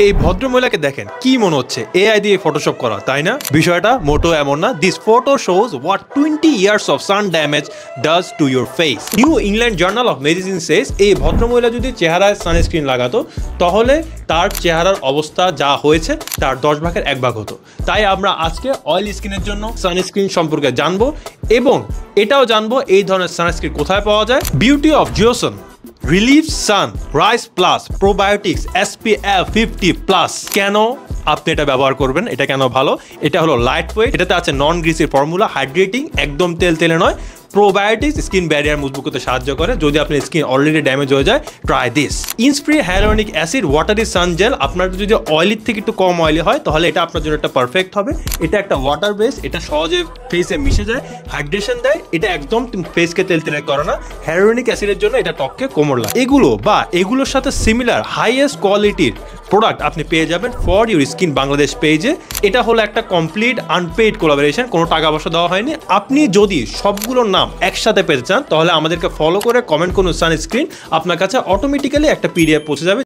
এই ভদ্রমহিলাকে দেখেন, কি মনে হচ্ছে এআই দিয়ে ফটোশপ করা, তাই না? বিষয়টা মোটো এমন না। This photo shows what 20 years of sun damage does to your face. New England Journal of Medicine says এই ভদ্রমহিলা যদি চেহারায় সানস্ক্রিন লাগাতো তাহলে তার চেহারার অবস্থা যা হয়েছে তার 10 ভাগের 1 ভাগ হতো। তাই আমরা আজকে অয়েল স্কিনের জন্য সানস্ক্রিন সম্পর্কে জানবো এবং এটাও জানবো এই ধরনের সানস্ক্রিন কোথায় পাওয়া যায়। Beauty of Joseon relief sun rice plus probiotics SPF 50+। কেন আপনি এটা ব্যবহার করবেন, এটা কেন ভালো? এটা হলো লাইট ওয়েট, এটাতে আছে নন গ্রিসি ফর্মুলা, হাইড্রেটিং, একদম তেলে নয়। প্রোবায়োটিক্স স্কিন ব্যারিয়ার মজবুত করতে সাহায্য করে। যদি আপনার স্কিন অলরেডি ড্যামেজ হয়ে যায়, try this. Innisfree hyaluronic acid watery sun gel. আপনার যদি অয়েলির থেকে একটু কম অয়েলি হয় তাহলে এটা আপনার জন্য একটা পারফেক্ট হবে। এটা একটা ওয়াটার বেস, এটা সহজে ফেসে মিশে যায়, হাইড্রেশন দেয়, এটা একদম ফেসকে তেলে করে না। হাইলোনিক অ্যাসিডের জন্য এটা ত্বককে কোমল লাগে। এগুলোর সাথে সিমিলার হাইয়েস্ট কোয়ালিটির প্রোডাক্ট আপনি পেয়ে যাবেন ফর ইউর স্কিন বাংলাদেশ পেজে। এটা হলো একটা কমপ্লিট আনপেইড কোলাবোরেশন, কোনো টাকা পয়সা দেওয়া হয়নি। আপনি যদি সবগুলোর নাম একসাথে পেতে চান তাহলে আমাদেরকে ফলো করে কমেন্ট করুন সানস্ক্রিন, আপনার কাছে অটোমেটিক্যালি একটা PDF পৌঁছে যাবে।